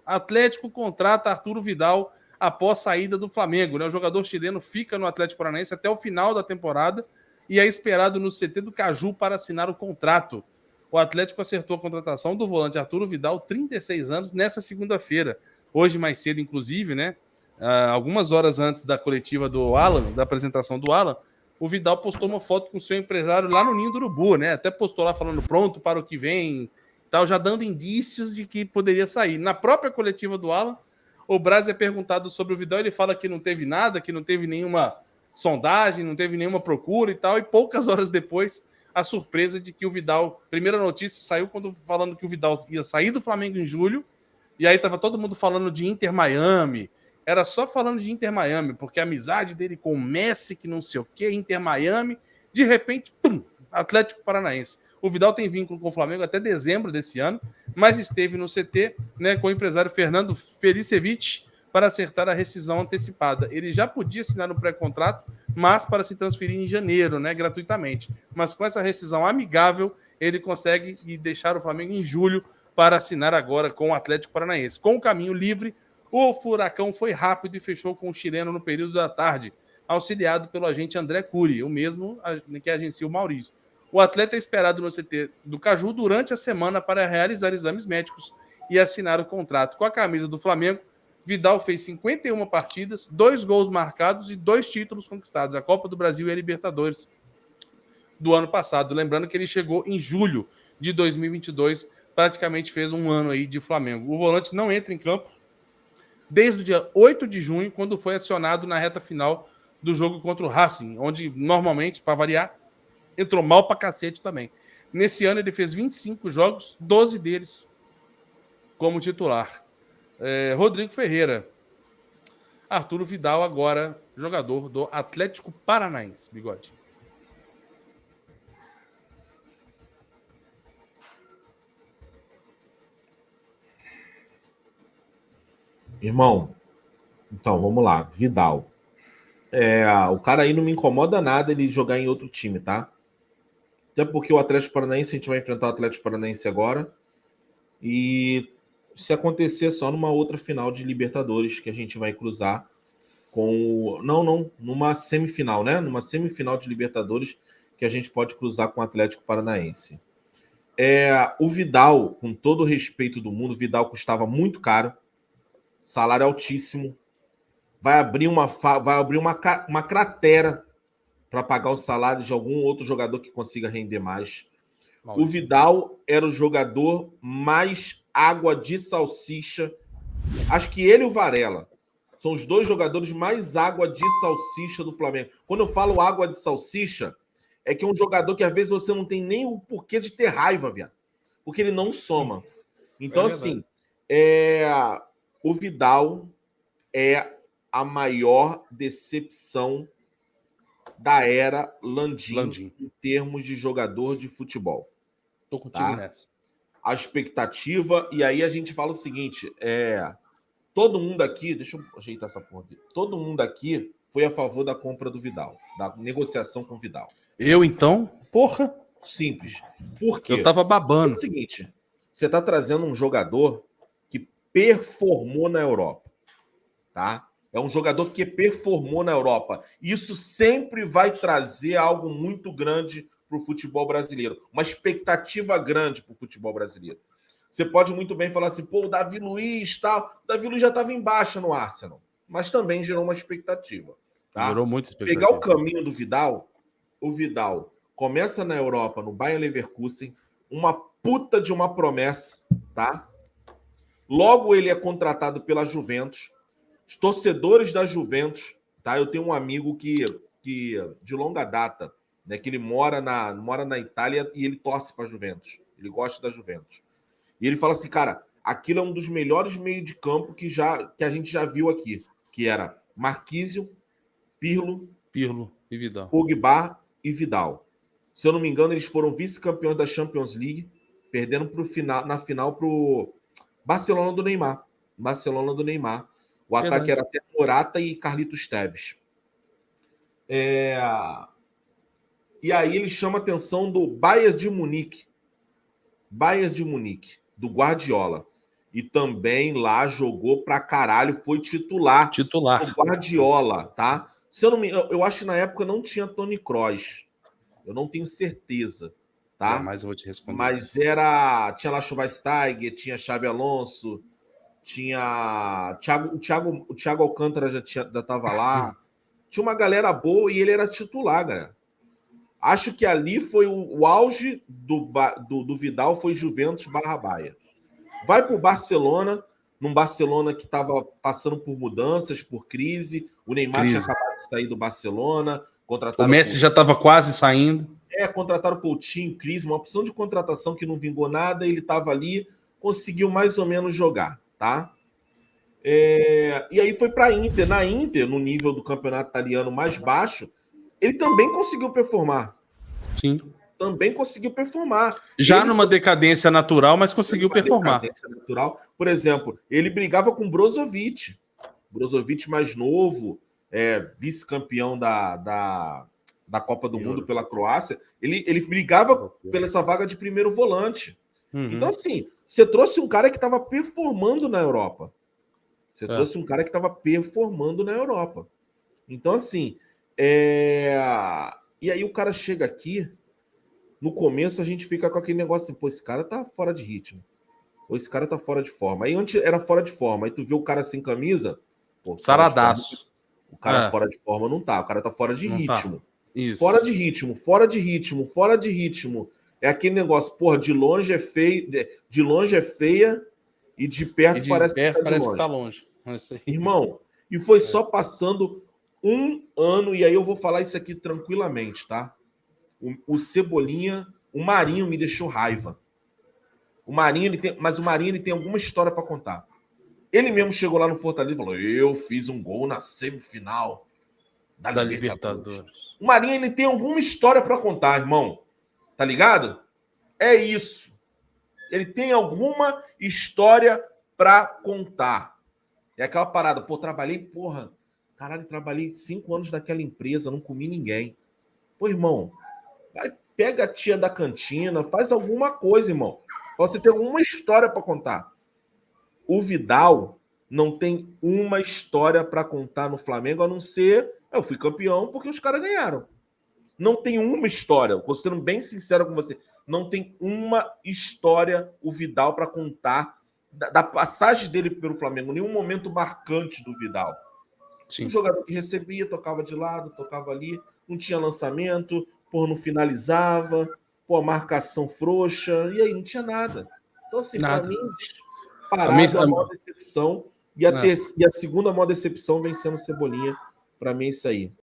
Atlético contrata Arturo Vidal após saída do Flamengo, né? O jogador chileno fica no Atlético Paranaense até o final da temporada e é esperado no CT do Caju para assinar o contrato. O Atlético acertou a contratação do volante Arturo Vidal, 36 anos, nessa segunda-feira. Hoje, mais cedo, inclusive, né? Algumas horas antes da coletiva do Alan, da apresentação do Alan, o Vidal postou uma foto com seu empresário lá no Ninho do Urubu, né? Até postou lá falando pronto para o que vem, tal, já dando indícios de que poderia sair. Na própria coletiva do Alan, o Braz é perguntado sobre o Vidal, ele fala que não teve nada, que não teve nenhuma sondagem, não teve nenhuma procura e tal, e poucas horas depois, a surpresa de que o Vidal, primeira notícia saiu quando falando que o Vidal ia sair do Flamengo em julho, e aí tava todo mundo falando de Inter Miami, era só falando de Inter Miami, porque a amizade dele com o Messi, que não sei o que, Inter Miami, de repente, pum, Atlético Paranaense. O Vidal tem vínculo com o Flamengo até dezembro desse ano, mas esteve no CT, né, com o empresário Fernando Felicevich para acertar a rescisão antecipada. Ele já podia assinar no pré-contrato, mas para se transferir em janeiro, né, gratuitamente. Mas com essa rescisão amigável, ele consegue deixar o Flamengo em julho para assinar agora com o Atlético Paranaense. Com o caminho livre, o Furacão foi rápido e fechou com o chileno no período da tarde, auxiliado pelo agente André Cury, o mesmo que agencia o Maurício. O atleta é esperado no CT do Caju durante a semana para realizar exames médicos e assinar o contrato. Com a camisa do Flamengo, Vidal fez 51 partidas, 2 gols marcados e 2 títulos conquistados, a Copa do Brasil e a Libertadores do ano passado. Lembrando que ele chegou em julho de 2022, praticamente fez um ano aí de Flamengo. O volante não entra em campo desde o dia 8 de junho, quando foi acionado na reta final do jogo contra o Racing, onde normalmente, para variar, entrou mal pra cacete também. Nesse ano ele fez 25 jogos, 12 deles como titular. Rodrigo Ferreira. Arturo Vidal, agora jogador do Atlético Paranaense. Bigode. Irmão, então vamos lá. Vidal. O cara aí não me incomoda nada ele jogar em outro time, tá? Até porque o Atlético Paranaense, a gente vai enfrentar o Atlético Paranaense agora. E se acontecer só numa outra final de Libertadores que a gente vai cruzar com... Não, numa semifinal, né? Numa semifinal de Libertadores que a gente pode cruzar com o Atlético Paranaense. O Vidal, com todo o respeito do mundo, o Vidal custava muito caro, salário altíssimo, vai abrir uma cratera para pagar o salário de algum outro jogador que consiga render mais. O Vidal era o jogador mais água de salsicha. Acho que ele e o Varela são os 2 jogadores mais água de salsicha do Flamengo. Quando eu falo água de salsicha, é que é um jogador que às vezes você não tem nem o porquê de ter raiva, viado. Porque ele não soma. Então, assim, o Vidal é a maior decepção da era Landim em termos de jogador de futebol. Tô contigo nessa. A expectativa, e aí a gente fala o seguinte, todo mundo aqui, deixa eu ajeitar essa porra aqui, todo mundo aqui foi a favor da compra do Vidal, da negociação com o Vidal. Eu, então? Porra! Simples. Por quê? Eu tava babando. É o seguinte, você tá trazendo um jogador que performou na Europa, tá? É um jogador que performou na Europa. Isso sempre vai trazer algo muito grande para o futebol brasileiro. Uma expectativa grande para o futebol brasileiro. Você pode muito bem falar assim, pô, o Davi Luiz tal. O Davi Luiz já estava em baixa no Arsenal, mas também gerou uma expectativa. Tá? Gerou muita expectativa. Pegar o caminho do Vidal, o Vidal começa na Europa, no Bayer Leverkusen, uma puta de uma promessa, tá? Logo ele é contratado pela Juventus. Os torcedores da Juventus, tá? Eu tenho um amigo que de longa data, né, que ele mora na Itália e ele torce para a Juventus. Ele gosta da Juventus. E ele fala assim, cara, aquilo é um dos melhores meios de campo que a gente já viu aqui, que era Marquísio, Pirlo e Vidal. Pogba e Vidal. Se eu não me engano, eles foram vice-campeões da Champions League, perdendo na final para o Barcelona do Neymar. O ataque era até Morata e Carlitos Tevez. E aí ele chama a atenção do Bayern de Munique, do Guardiola. e também lá jogou pra caralho, foi titular. Titular. O Guardiola, tá? Se eu não me, eu acho que na época não tinha Toni Kroos. Eu não tenho certeza, tá? Jamais eu vou te responder. Mas isso. tinha lá Schweinsteiger, tinha Xabi Alonso, tinha o Thiago Alcântara já tava lá. Tinha uma galera boa e ele era titular, galera. Acho que ali foi o auge do Vidal, foi Juventus / Baia. Vai para o Barcelona, num Barcelona que estava passando por mudanças, por crise. O Neymar tinha acabado de sair do Barcelona. O Messi já estava quase saindo. Contrataram o Coutinho, crise, uma opção de contratação que não vingou nada. Ele estava ali, conseguiu mais ou menos jogar, tá? E aí foi para a Inter. Na Inter, no nível do campeonato italiano mais baixo, ele também conseguiu performar. Sim. Também conseguiu performar. Já numa decadência natural, mas conseguiu performar. Decadência natural. Por exemplo, ele brigava com Brozovic. Brozovic mais novo, vice-campeão da Copa do Mundo pela Croácia. Ele brigava pela essa vaga de primeiro volante. Uhum. Então, assim, você trouxe um cara que estava performando na Europa. Trouxe um cara que estava performando na Europa. Então, assim, e aí o cara chega aqui, no começo a gente fica com aquele negócio assim, pô, esse cara tá fora de ritmo. Ou esse cara tá fora de forma. Aí antes era fora de forma. Aí tu vê o cara sem camisa, pô, saradaço. O cara fora de forma não tá. O cara tá fora de ritmo. Tá. Isso. Fora de ritmo, fora de ritmo, fora de ritmo. É aquele negócio, porra, de longe é feio, de longe é feia e de perto parece que tá longe. Irmão, e foi só passando um ano, e aí eu vou falar isso aqui tranquilamente, tá? O Cebolinha, o Marinho me deixou raiva. Mas o Marinho ele tem alguma história para contar. Ele mesmo chegou lá no Fortaleza e falou: eu fiz um gol na semifinal da Libertadores. O Marinho ele tem alguma história para contar, irmão. Tá ligado? É isso. Ele tem alguma história para contar. É aquela parada, pô, trabalhei 5 anos naquela empresa, não comi ninguém. Pô, irmão, pega a tia da cantina, faz alguma coisa, irmão. Você tem alguma história para contar. O Vidal não tem uma história para contar no Flamengo, a não ser, eu fui campeão porque os caras ganharam. Não tem uma história, vou sendo bem sincero com você, não tem uma história o Vidal para contar da passagem dele pelo Flamengo, nenhum momento marcante do Vidal. Sim. Um jogador que recebia, tocava de lado, tocava ali, não tinha lançamento, não finalizava, a marcação frouxa, e aí não tinha nada. Então, assim, para mim, parada a maior decepção, e a segunda maior decepção vem sendo Cebolinha, para mim é isso aí.